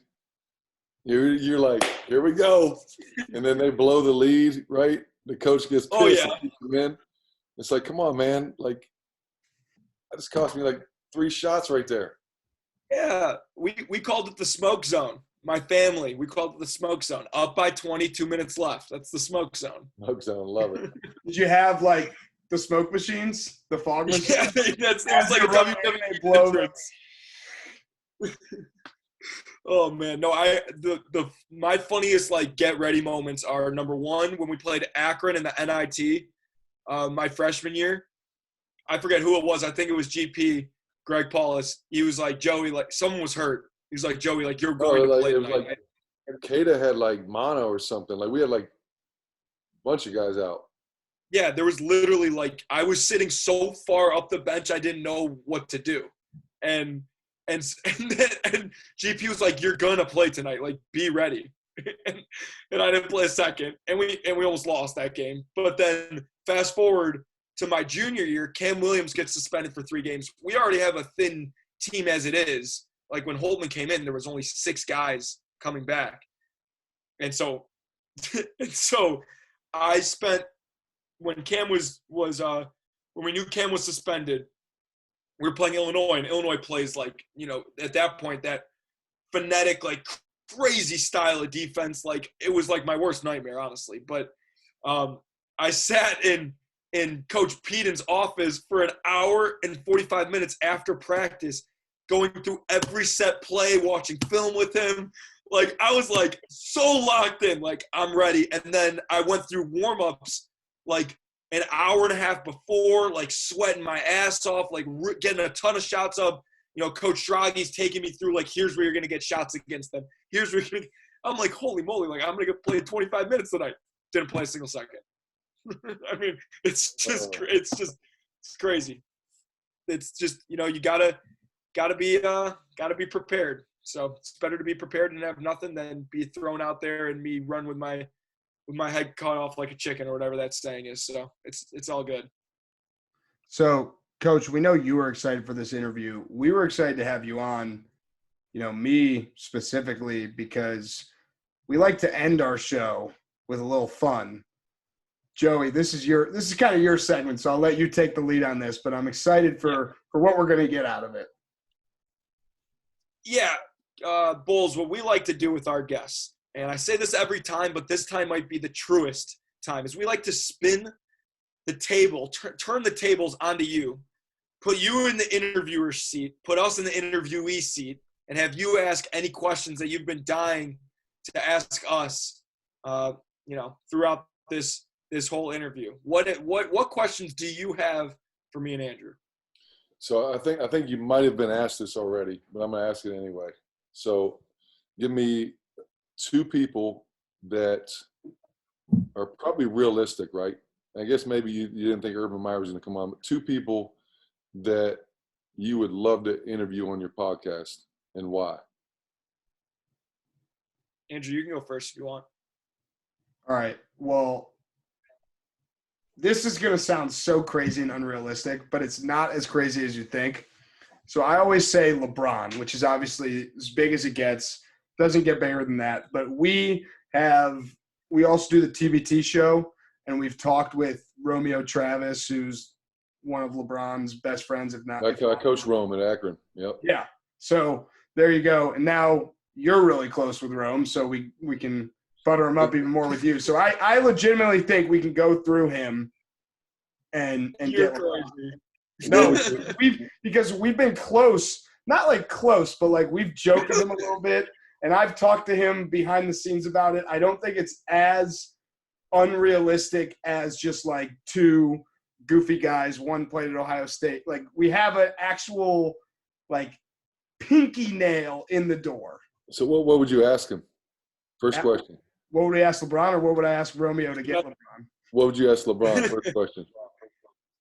Speaker 2: you're like, here we go, and then they blow the lead, right? The coach gets pissed and keeps them in. It's like, come on, man, like that just cost me like 3 shots right there.
Speaker 3: Yeah, we called it the smoke zone. My family, we called it the smoke zone. Up by 22 minutes left. That's the smoke zone.
Speaker 2: Smoke zone, love it.
Speaker 1: Did you have like the smoke machines, the fog machines?
Speaker 3: Yeah, it was like a WWE entrance. Oh man, no! My funniest like get ready moments are number one when we played Akron in the NIT, my freshman year. I forget who it was. I think it was GP Greg Paulus. He was like, Joey, like someone was hurt. He was like, Joey, like you're going to play tonight.
Speaker 2: Like, Cada had like mono or something. Like we had like a bunch of guys out.
Speaker 3: Yeah, there was literally like I was sitting so far up the bench I didn't know what to do, and GP was like, "You're gonna play tonight. Like, be ready." and I didn't play a second, and we almost lost that game. But then fast forward to my junior year, Cam Williams gets suspended for 3 games. We already have a thin team as it is. Like when Holtman came in, there was only 6 guys coming back, and so I spent. When Cam was when we knew Cam was suspended, we were playing Illinois, and Illinois plays like, at that point, that phonetic, like crazy style of defense. Like it was like my worst nightmare, honestly. But I sat in Coach Peden's office for an hour and 45 minutes after practice, going through every set play, watching film with him. Like I was like so locked in, like I'm ready. And then I went through warm-ups like an hour and a half before, like sweating my ass off, like getting a ton of shots up. Coach Draghi's taking me through, like, here's where you're going to get shots against them. Here's where I'm like, holy moly, like, I'm going to get played 25 minutes tonight. Didn't play a single second. I mean, it's crazy. It's just, you gotta be prepared. So it's better to be prepared and have nothing than be thrown out there and me run with my head cut off like a chicken or whatever that saying is. So it's all good.
Speaker 1: So, Coach, we know you were excited for this interview. We were excited to have you on, me specifically, because we like to end our show with a little fun. Joey, this is kind of your segment, so I'll let you take the lead on this, but I'm excited for what we're going to get out of it.
Speaker 3: Yeah, Boals, what we like to do with our guests, and I say this every time, but this time might be the truest time, is we like to spin the table, turn the tables onto you, put you in the interviewer's seat, put us in the interviewee seat, and have you ask any questions that you've been dying to ask us, throughout this whole interview. What questions do you have for me and Andrew.
Speaker 2: So I think you might have been asked this already, but I'm going to ask it anyway. So give me two people that are probably realistic, right? I guess maybe you didn't think Urban Meyer was going to come on, but two people that you would love to interview on your podcast, and why?
Speaker 3: Andrew, you can go first if you want.
Speaker 1: All right. Well, this is going to sound so crazy and unrealistic, but it's not as crazy as you think. So I always say LeBron, which is obviously as big as it gets. Doesn't get bigger than that. But we also do the TBT show, and we've talked with Romeo Travis, who's one of LeBron's best friends, if not.
Speaker 2: I coach Rome at Akron. Yep.
Speaker 1: Yeah. So there you go. And now you're really close with Rome, so we can butter him up even more with you. So I legitimately think we can go through him and
Speaker 3: You're
Speaker 1: get
Speaker 3: crazy.
Speaker 1: no, because we've been close, not like close, but like we've joked with him a little bit, and I've talked to him behind the scenes about it. I don't think it's as unrealistic as just like two goofy guys, one played at Ohio State. Like we have an actual like pinky nail in the door.
Speaker 2: So what would you ask him? First question.
Speaker 1: What would we ask LeBron, or what would I ask Romeo to get LeBron?
Speaker 2: What would you ask LeBron? First question.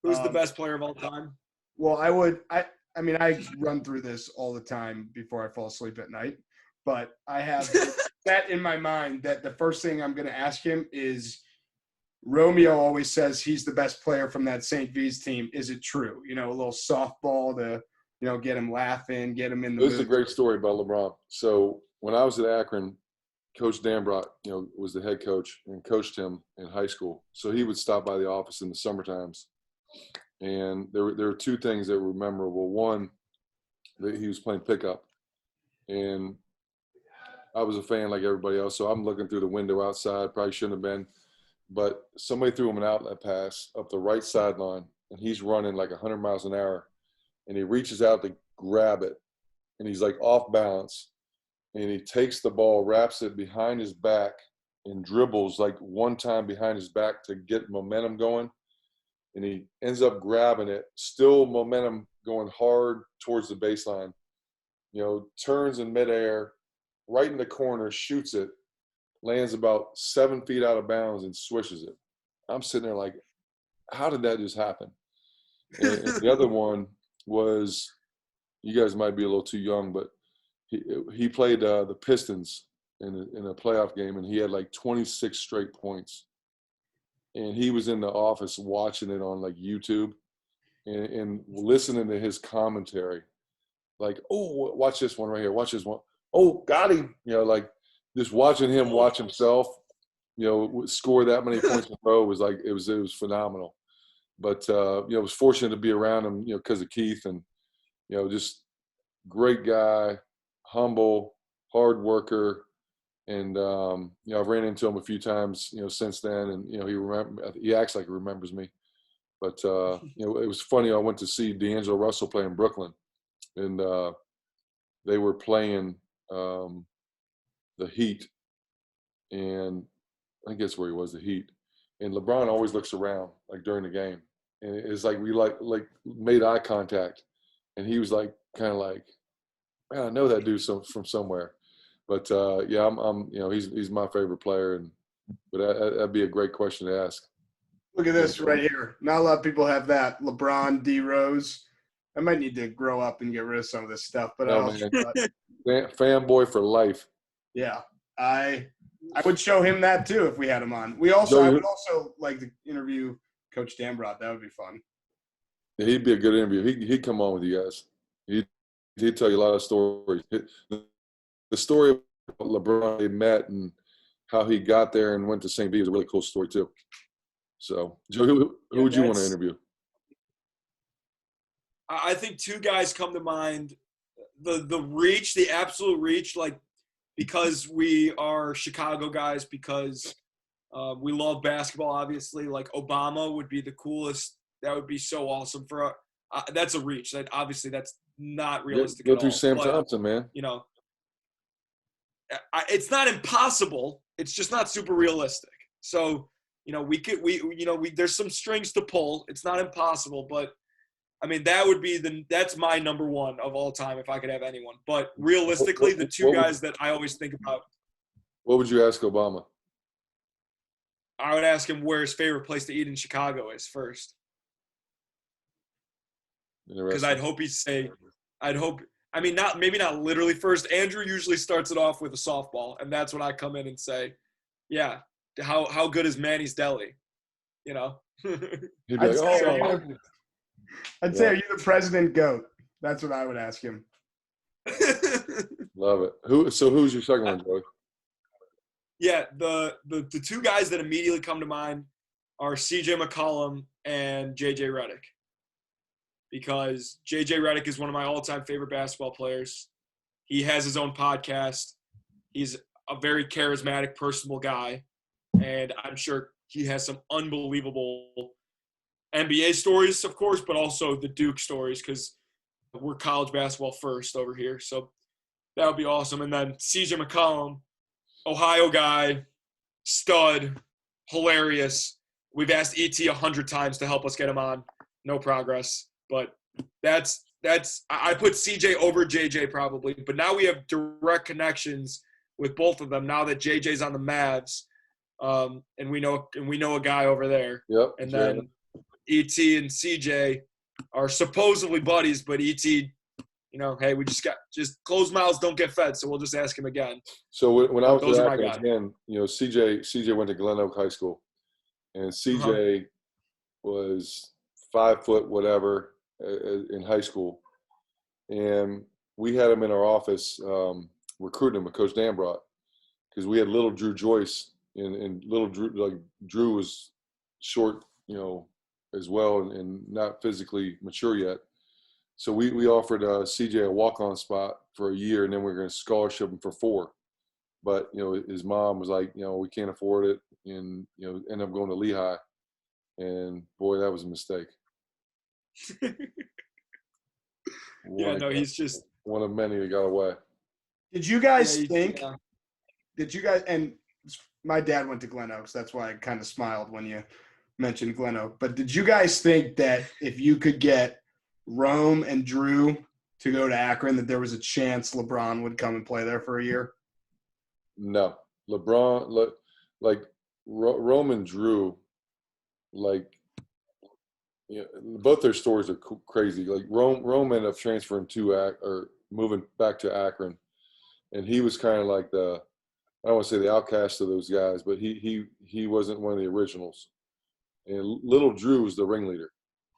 Speaker 3: Who's the best player of all time?
Speaker 1: Well, I mean, I run through this all the time before I fall asleep at night, but I have that in my mind that the first thing I'm going to ask him is, Romeo always says he's the best player from that St. V's team. Is it true? You know, a little softball to, you know, get him laughing, get him in the mood.
Speaker 2: This is a great story about LeBron. So when I was at Akron, Coach Dambrot, you know, was the head coach and coached him in high school. So he would stop by the office in the summer times. And there were two things that were memorable. One, that he was playing pickup. And I was a fan like everybody else. So I'm looking through the window outside. Probably shouldn't have been. But somebody threw him an outlet pass up the right sideline. And he's running like 100 miles an hour. And he reaches out to grab it. And he's like off balance. And he takes the ball, wraps it behind his back, and dribbles like one time behind his back to get momentum going. And he ends up grabbing it, still momentum going hard towards the baseline. You know, turns in midair, right in the corner, shoots it, lands about 7 feet out of bounds and swishes it. I'm sitting there like, how did that just happen? And the other one was, you guys might be a little too young, but he played the Pistons in a playoff game, and he had like 26 straight points. And he was in the office watching it on like YouTube and listening to his commentary. Like, oh, watch this one right here. Watch this one. Oh, got him. You know, like just watching him watch himself, you know, score that many points in a row was like, it was phenomenal. But, you know, I was fortunate to be around him, you know, because of Keith, and, you know, just great guy, humble, hard worker. And, you know, I've ran into him a few times, you know, since then. And, you know, he acts like he remembers me. But, you know, it was funny. I went to see D'Angelo Russell play in Brooklyn. And they were playing the Heat. And I think that's where he was, the Heat. And LeBron always looks around, like, during the game. And it's like we, like made eye contact. And he was, like, kind of like, man, I know that dude from somewhere. But yeah, I'm you know, he's my favorite player, but that'd be a great question to ask.
Speaker 1: Look at this right here. Not a lot of people have that. LeBron, D Rose. I might need to grow up and get rid of some of this stuff, but
Speaker 2: Fanboy for life.
Speaker 1: Yeah, I would show him that too if we had him on. I would also like to interview Coach Dambrot. That would be fun.
Speaker 2: Yeah, he'd be a good interview. He'd come on with you guys. He'd tell you a lot of stories. The story about LeBron they met and how he got there and went to St. V is a really cool story too. So, Joe, who would you want to interview?
Speaker 3: I think two guys come to mind. The absolute reach, like, because we are Chicago guys, because we love basketball, obviously. Like, Obama would be the coolest. That would be so awesome for that's a reach. That obviously that's not realistic.
Speaker 2: Go through Sam Thompson, man.
Speaker 3: You know, it's not impossible. It's just not super realistic. So, you know, there's some strings to pull. It's not impossible, but I mean, that's my number one of all time if I could have anyone. But realistically, the two guys that I always think about.
Speaker 2: What would you ask Obama?
Speaker 3: I would ask him where his favorite place to eat in Chicago is first. Because I'd hope he'd say, maybe not literally first. Andrew usually starts it off with a softball, and that's when I come in and say, yeah, how good is Manny's Deli? You know?
Speaker 2: He'd be like,
Speaker 1: I'd say, are you the president goat? That's what I would ask him.
Speaker 2: Love it. So who's your second one, Joey?
Speaker 3: Yeah, the two guys that immediately come to mind are C.J. McCollum and J.J. Redick. Because J.J. Redick is one of my all-time favorite basketball players. He has his own podcast. He's a very charismatic, personable guy. And I'm sure he has some unbelievable NBA stories, of course, but also the Duke stories because we're college basketball first over here. So that would be awesome. And then C.J. McCollum, Ohio guy, stud, hilarious. We've asked ET 100 times to help us get him on. No progress. But that's I put CJ over JJ probably. But now we have direct connections with both of them now that JJ's on the Mavs. And we know a guy over there.
Speaker 2: Yep.
Speaker 3: And then ET and CJ are supposedly buddies, but ET, hey, we just closed mouths don't get fed, so we'll just ask him again.
Speaker 2: So when I was at Akron again, CJ went to Glen Oak High School, and CJ was 5 foot whatever in high school, and we had him in our office recruiting him with Coach Dambrot because we had little Drew Joyce, and little Drew, like Drew was short, as well and not physically mature yet. So we offered CJ a walk-on spot for a year, and then we were going to scholarship him for 4. But, his mom was like, we can't afford it, and, ended up going to Lehigh. And, boy, that was a mistake.
Speaker 3: He's just –
Speaker 2: one of many that got away.
Speaker 1: Did you guys think – and my dad went to Glen Oaks. That's why I kind of smiled when you mentioned Glen Oak. But did you guys think that if you could get Rome and Drew to go to Akron, that there was a chance LeBron would come and play there for a year?
Speaker 2: No. LeBron, Rome and Drew, both their stories are crazy. Like Rome ended up transferring or moving back to Akron, and he was kind of like I don't want to say the outcast of those guys, but he wasn't one of the originals. And little Drew was the ringleader.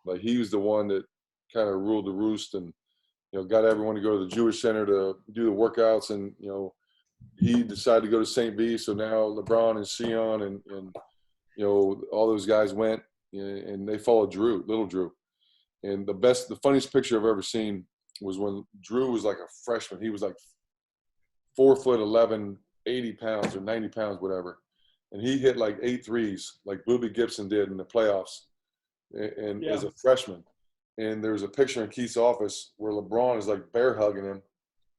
Speaker 2: Like he was the one that kind of ruled the roost and, got everyone to go to the Jewish Center to do the workouts. And, he decided to go to St. B. So now LeBron and Sion and all those guys went and they followed little Drew. And the funniest picture I've ever seen was when Drew was like a freshman. He was like 4'11", 80 pounds or 90 pounds, whatever. And he hit like 8 threes, like Boobie Gibson did in the playoffs, and as a freshman. And there was a picture in Keith's office where LeBron is like bear hugging him,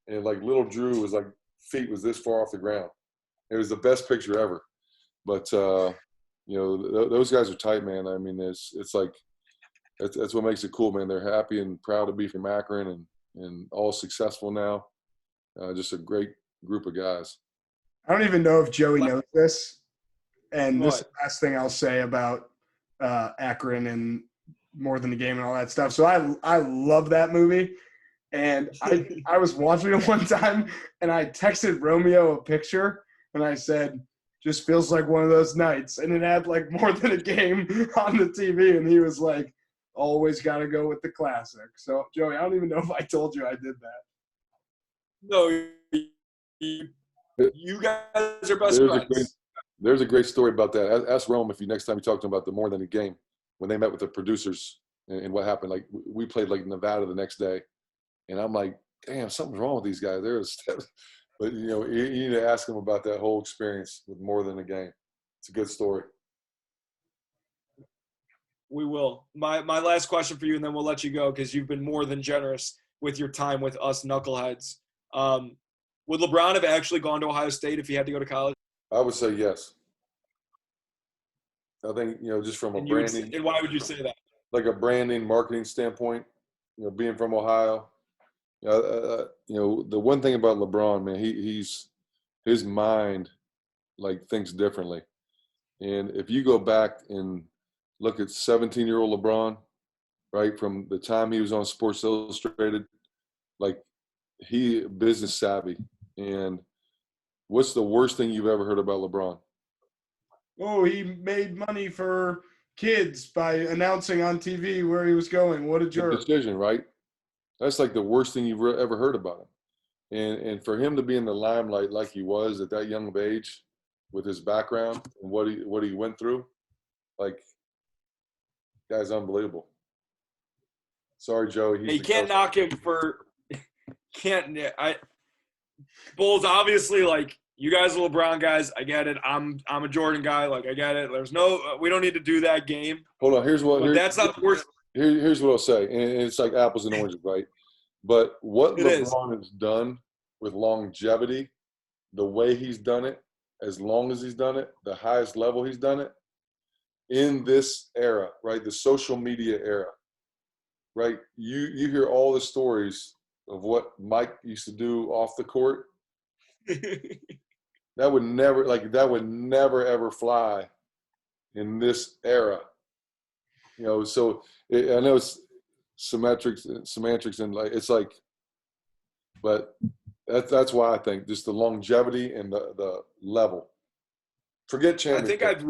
Speaker 2: and like little Drew was like feet was this far off the ground. It was the best picture ever. But those guys are tight, man. I mean, it's like that's what makes it cool, man. They're happy and proud to be from Akron and all successful now. Just a great group of guys.
Speaker 1: I don't even know if Joey knows this. And this is the last thing I'll say about Akron and More Than a Game and all that stuff. So I love that movie. And I was watching it one time, and I texted Romeo a picture, and I said, just feels like one of those nights. And it had, like, More Than a Game on the TV, and he was like, always got to go with the classic. So, Joey, I don't even know if I told you I did that.
Speaker 3: No, you guys are best friends.
Speaker 2: There's a great story about that. Ask Rome if next time you talk to him about the More Than a Game, when they met with the producers and what happened. Like we played like Nevada the next day, and I'm like, damn, something's wrong with these guys. But you need to ask them about that whole experience with More Than a Game. It's a good story.
Speaker 3: We will. My last question for you, and then we'll let you go because you've been more than generous with your time with us knuckleheads. Would LeBron have actually gone to Ohio State if he had to go to college?
Speaker 2: I would say yes. I think, just from a branding.
Speaker 3: And why would you say that?
Speaker 2: like a branding, marketing standpoint, being from Ohio. The one thing about LeBron, man, his mind like thinks differently. And if you go back and look at 17-year-old LeBron, right, from the time he was on Sports Illustrated, like he business savvy. And what's the worst thing you've ever heard about LeBron?
Speaker 1: Oh, he made money for kids by announcing on TV where he was going. What a
Speaker 2: The
Speaker 1: jerk.
Speaker 2: decision, right? That's like the worst thing you've ever heard about him. And for him to be in the limelight like he was at that young of age, with his background and what he went through, like, guy's unbelievable. Sorry, Joey.
Speaker 3: You can't knock him for Bulls obviously, like, you guys are LeBron guys. I get it. I'm a Jordan guy. Like, I get it. We don't need to do that game.
Speaker 2: Hold on.
Speaker 3: That's not the worst.
Speaker 2: Here's what I'll say, and it's like apples and oranges, right? But what LeBron has done with longevity, the way he's done it, as long as he's done it, the highest level he's done it, in this era, right, the social media era, right? You hear all the stories of what Mike used to do off the court. That would never ever fly in this era. So I know it's semantics, and like it's like, but that's why I think just the longevity and the level. Forget championship.
Speaker 3: I think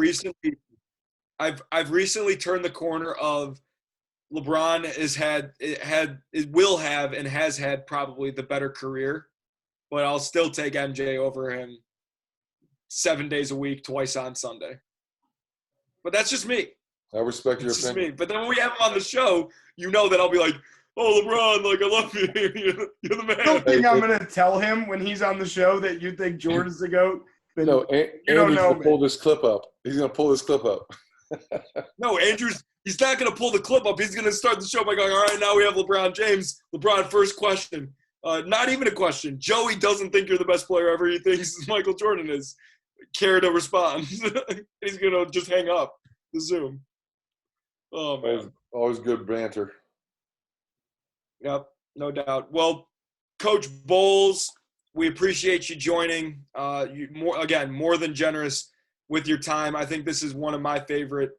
Speaker 3: I've recently turned the corner of LeBron will have and has had probably the better career, but I'll still take MJ over him 7 days a week, twice on Sunday. But that's just me.
Speaker 2: I respect your
Speaker 3: It's
Speaker 2: opinion.
Speaker 3: me. But then when we have him on the show, that I'll be like, oh, LeBron, like, I love you. You're the man.
Speaker 1: I don't think I'm going to tell him when he's on the show that you think Jordan's the GOAT.
Speaker 2: No, Andrew's going to pull this clip up. He's going to pull this clip up.
Speaker 3: No, he's not going to pull the clip up. He's going to start the show by going, all right, now we have LeBron James. LeBron, first question. Not even a question. Joey doesn't think you're the best player ever. He thinks Michael Jordan is. Care to respond. He's going to just hang up the Zoom. Oh, man.
Speaker 2: Always good banter.
Speaker 3: Yep, no doubt. Well, Coach Boals, we appreciate you joining. More than generous with your time. I think this is one of my favorite,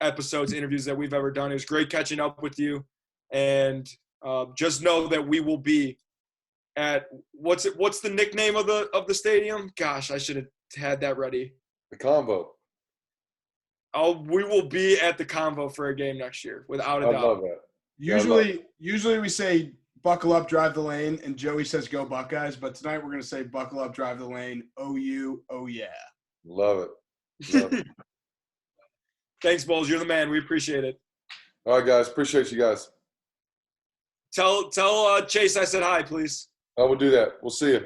Speaker 3: episodes, interviews that we've ever done. It was great catching up with you. And just know that we will be at what's the nickname of the stadium? Gosh, I should have had that ready.
Speaker 2: The Convo.
Speaker 3: We will be at the Convo for a game next year, without a doubt.
Speaker 2: I love that.
Speaker 1: Usually we say buckle up, drive the lane, and Joey says go Buckeyes. But tonight we're going to say buckle up, drive the lane, OU, oh yeah.
Speaker 2: Love it.
Speaker 3: Thanks, Boals. You're the man. We appreciate it.
Speaker 2: All right, guys. Appreciate you guys.
Speaker 3: Tell Chase I said hi, please.
Speaker 2: I will do that. We'll see you.